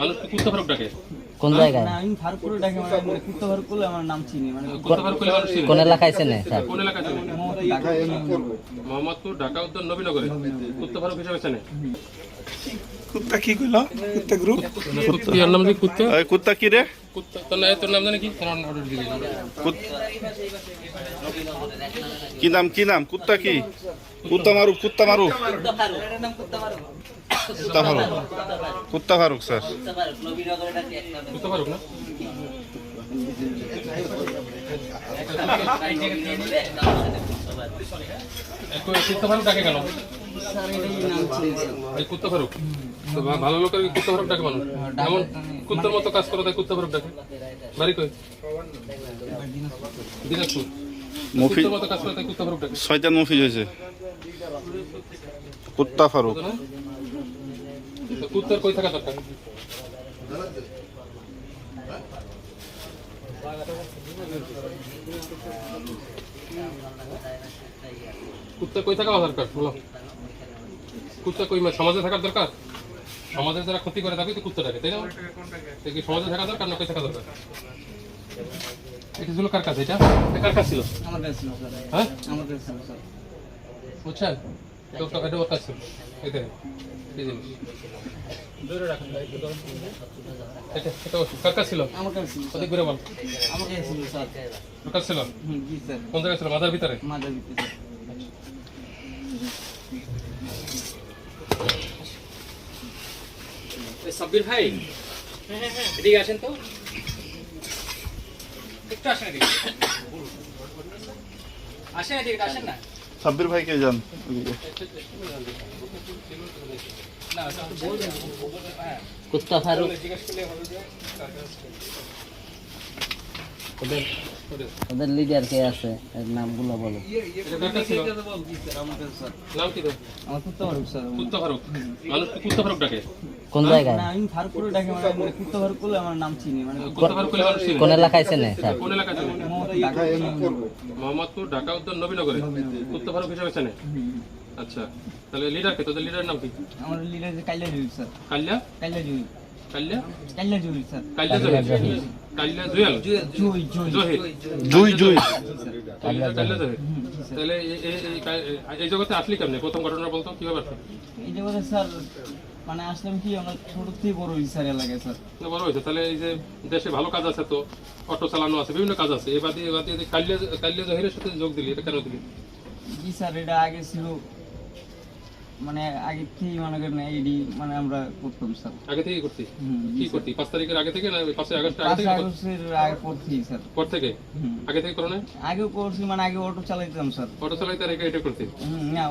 মানুষ কুত্তা ফারুক ডাকে কোন জায়গায়? না, আমি ফারুক করে ডাকি, মানে কুত্তা ফারুক করলে আমার নাম চিনি, মানে কুত্তা ফারুক করলে মানুষ চিনে। কোন এলাকায় চেনে স্যার? কোন এলাকায় চেনে? মোহাম্মদপুর, ঢাকা উত্তর, নবীনগরে কুত্তা ফারুক হিসেবে চেনে। কুত্তা কি কইল? কুত্তা গ্রুপ কুত্তার নাম কি? কুত্তা এই কুত্তা কি রে? কুত্তা তোর নাম জানে কি? তোর নাম অর্ডার দিবি। কি নাম কি নাম? কুত্তা কি? কুত্তা মারু কুত্তা মারু কুত্তা ফারুক কুত্তা ফারুক স্যার। কুত্তা ফারুক না? কুত্তা ফারুক ডাকে কেন? এই কুত্তা ফারুক তো ভালো লোকের কুত্তা ফারুক ডাকে মানুষ। এমন কুত্তার মতো কাজ করে তাই কুত্তা ফারুক ডাকে। বাড়ি কই? দিনাজপুর। মুফি কুত্তার মতো কাজ করে তাই কুত্তা ফারুক ডাকে। শয়তান মুফি হয়েছে কুত্তা ফারুক। তো কুত্তার কই থাকা দরকার? কুত্তা কই থাকা দরকার বলো? কুত্তা কই সমাজে থাকার দরকার? সমাজে যারা ক্ষতি করে তাকে তো কুত্তা ডাকে, তাই না? কি সমাজে থাকা দরকার না কই থাকা দরকার? এটা ছিল কার কাছে? এটা কার কাছে ছিল? আমার কাছে ছিল স্যার। হ্যাঁ আমার কাছে ছিল স্যার। বুঝছেন? এটা ওর কাছে ছিল। এই দেখেন এই জিনিস এটা কার কাছে ছিল? আমার কাছে ছিল ওদিক ঘুরে বল। আমার কাছে ছিল স্যার। ওর কাছে ছিল? জি স্যার, কোন জায়গায় ছিল? মাথার ভিতরে? মাঝে ভিতরে। সাব্বির ভাই, এদিকে আসেন তো, একটু আসেন এদিকে, আসেন এদিকে, আসেন না। সাব্বির ভাই কে জান? কুত্তা ফারুক ওদের লিডার কে আছে? এর নামগুলো বলো। এটা কার কাছে ছিল? জি স্যার, আমার কাছে স্যার। নাম কি তোর? আমার কুত্তা ফারুক স্যার। কুত্তা ফারুক। মানুষ কুত্তা ফারুক ডাকে। কোন জায়গায়? না, আমি ফারুক করে ডাকি, মানে কুত্তা ফারুক করলে আমার নাম চিনি, মানে কুত্তা ফারুক করলে মানুষ চিনে। কোন এলাকায় চেনে স্যার? কোন এলাকায় চেনে? মোহাম্মদপুর, ঢাকা উত্তর, নবীনগরে কুত্তা ফারুক হিসেবে চেনে। আচ্ছা, তাহলে লিডার কে? তোদের লিডারের নাম কি? আমার লিডার যে কাইলা জুই স্যার। কাল্যা? কাইলা জুই। কাল্যা? কাইলা জুই স্যার। কাল্যা জহির? কাল্যা জুয়েল? জুই জুই জহির? জুই জুই কাল্যা জহির। তাহলে এই জগতে আসলি কেমনে? প্রথম ঘটনা বলতো, কিভাবে আসলি? এই যে বলে স্যার, মানে আসলাম কি, আমরা ছোট থেকে বড় হই স্যার এলাকায় স্যার। বড় হয়েছে তাহলে এই যে দেশে ভালো কাজ আছে, তো অটো চালানো আছে, বিভিন্ন কাজ আছে, এবার কাল্যা জহিরের সাথে যোগ দিলি, এটা কেন দিলি? জি স্যার, এটা আগে ছিল, মানে আগে থেকেই মনে করেন এইডি, মানে আমরা করতাম স্যার। আগে থেকে করতি? জি কি স্যার। করতি? 5 তারিখের আগে থেকে না 5 আগস্ট আগে 5 থেকে? আগস্টের আগে করছি স্যার। পর থেকে? হুম। আগে থেকে করো না? আগেও করছি, মানে আগে অটো চালাইতাম স্যার। অটো চালাইতে আর এটা করতি? না,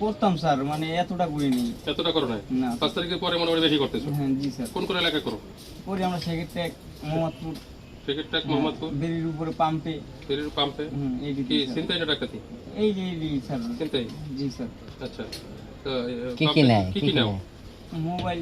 করতাম স্যার, মানে এতটা করিনি। এতটা করো না? না। 5 তারিখের পরে মনে হয় বেশি করতেছো। হ্যাঁ জি স্যার, কোন কোন এলাকায় করো? করি আমরা সেক্ষেত্রে মোহাম্মদপুর, টিকিট ট্যাক, মোহাম্মদপুর, বেরির উপরে পাম্পে। ফেরির পাম্পে। এই কি চিন্তাই না ডাকাতি? এই যে স্যার। চিন্তাই? জি স্যার। আচ্ছা, তো কি কি নেয়? কি কি নাও? মোবাইল,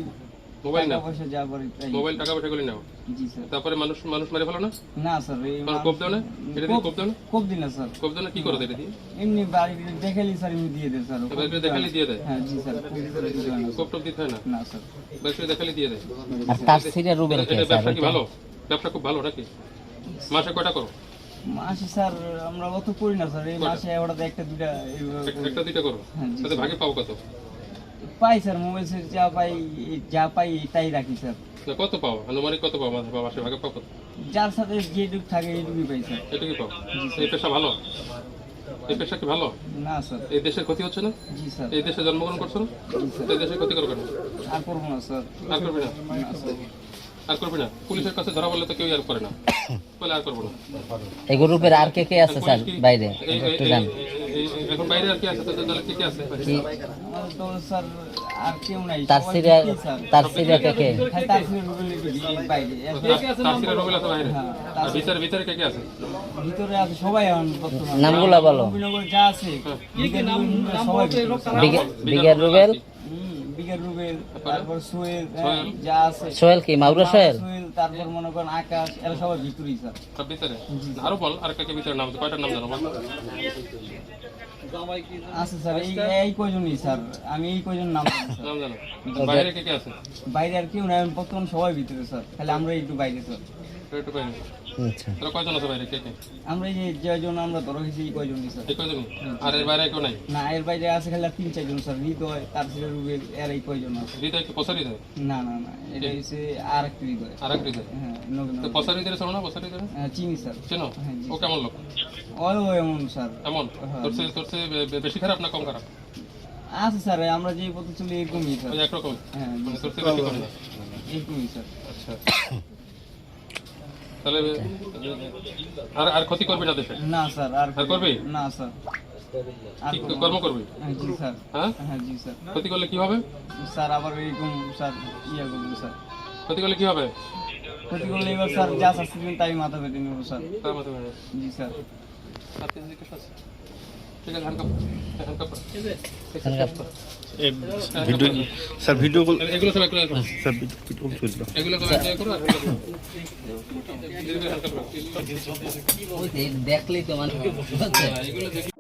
মোবাইল টাকা নাও? পয়সা যা পারি তাই। মোবাইল, টাকা পয়সা গুলি নাও? জি স্যার। তারপরে মানুষ মেরে ফেলো না? না স্যার, এই কোপ দাও না? এটা দিয়ে কোপ দাও না? কোপ দিন না স্যার। কোপ দাও না? কি করো এটা দিয়ে? এমনি বাড়ি দেখালি স্যার, এমনি দিয়ে দেয় স্যার। এবার করে দেখালি দিয়ে দেয়? হ্যাঁ জি স্যার, কোপ টোপ দিতে হয় না? না স্যার। এবার করে দেখালি দিয়ে দেয়? আর তার সিরিয়া রুবেল কে এটা স্যার? ব্যবসা কি ভালো? ব্যবসা খুব ভালো নাকি? মাসে কয়টা করো? মাসে স্যার আমরা অত করি না স্যার, এই মাসে ওটা একটা দুটা এইভাবে করি। একটা দুইটা করো? হ্যাঁ, জি তাতে ভাগে পাও কত? পাই স্যার, মোবাইল সেট যা পাই তাই রাখি স্যার। না, কত পাও? আনুমানিক কত পাও? মাসে ভাগে পাও কত? যার সাথে যেটুকু থাকে এইটুকুই পাই স্যার। এটুকুই পাও? এই পেশা ভালো? এই পেশা কি ভালো? না স্যার। এই দেশের ক্ষতি হচ্ছে না? জি স্যার। এই দেশে জন্মগ্রহণ করছো না? এই দেশের ক্ষতি করো কেন? আর করবো না স্যার। আর করবি না? না স্যার। আর করবি না? পুলিশের কাছে ধরা বললে তো কেউ আর করে না, বলে আর করবো না। এই গ্রুপের আর কে কে আছে স্যার বাইরে? একটু জান। এখন বাইরে আর কি আছে? তোদের দলে কি কি আছে? কি আমাদের তো স্যার আর কেউ নাই, তার সবাই সিরিয়া ঢুকতেই স্যার। তার সিরিয়া কে কে? হ্যাঁ, তার সিরিয়া রুবেলের বাইরে। তাফসিরের রবিল আছে বাইরে? হ্যাঁ, আর ভিতরে কে কে আছে? ভিতরে আছে সবাই এখন বর্তমানে। নামগুলা বলো। নবীনগর যা আছে, বিগের রুবেল সবাই ভিতরে। বিগের রুবেল, বিগের রুবেল, তারপর সোহেল, যা আছে। সোহেল কি মাউরা সোহেল? সোহেল, তারপর মনে করেন আকাশ, এরা সবাই ভিতরেই স্যার। সব ভিতরে? আরো বল, আর কে কে ভিতরে নাম আছে? কয়টার নাম জানো বল? আছে স্যার এই কয়জনই স্যার, আমি এই কয়জন নাম জানি স্যার। নাম জানো? বাইরে কে কে আছে? বাইরে আর কেউ নাই, বর্তমান সবাই ভিতরে স্যার, খালি আমরা একটু বাইরে স্যার। একটু বাইরে। আচ্ছা তোরা কয়জন আছে বাইরে কে কে? আমরা এই যে যেজন আমরা ধরো হয়েছি এই কয়জনই স্যার। এই কয়জন? আর এর বাইরে কেউ নাই? না এর বাইরে আছে খালি আর 3-4 জন স্যার, হৃদয় তারপরে রুবেল, এর এই কয়জন আছে। হৃদয় কি পসারি দেয়? না না না, এটা হচ্ছে আর একটা হৃদয়। আর এক হৃদয়? হ্যাঁ নবীন। তো পসারি দিয়ে শোনো না, পসারি দিয়ে চিনি স্যার। চেনো? হ্যাঁ, জি। ও কেমন লোক? ও এমন স্যার এমন? হ্যাঁ। তোর চেয়ে বেশি খারাপ না কম খারাপ? আছে স্যার, আমরা যে পথে চলি এরকমই স্যার। ওই একরকম? হ্যাঁ মানে তোর চেয়ে বেশি কম না? এরকমই স্যার। আচ্ছা। তাহলে আর আর ক্ষতি করবি না দেশে? না স্যার আর করবি? না স্যার আর কি করবো না। কর্ম করবি? হ্যাঁ, জি স্যার। হ্যাঁ? হ্যাঁ জি স্যার। ক্ষতি করলে কি হবে? স্যার আবার এরকম স্যার ইয়ে করবো স্যার। ক্ষতি করলে কি হবে? ক্ষতি করলে এবার স্যার যা শাস্তি দিন তাই মাথা পেতে নেবো স্যার। তার মতো হবে। জি স্যার। সাথে জিজ্ঞেস আছে। ঠিক আছে, handcuff. Handcuff. Video sir video call এগুলো সব একলা করো। স্যার ভিডিও কল চলবে এগুলো সব একলা করো আর এগুলো করো। হ্যান্ডকাপ রাখো। ওই যে দেখলেই তো মানে এগুলো দেখলে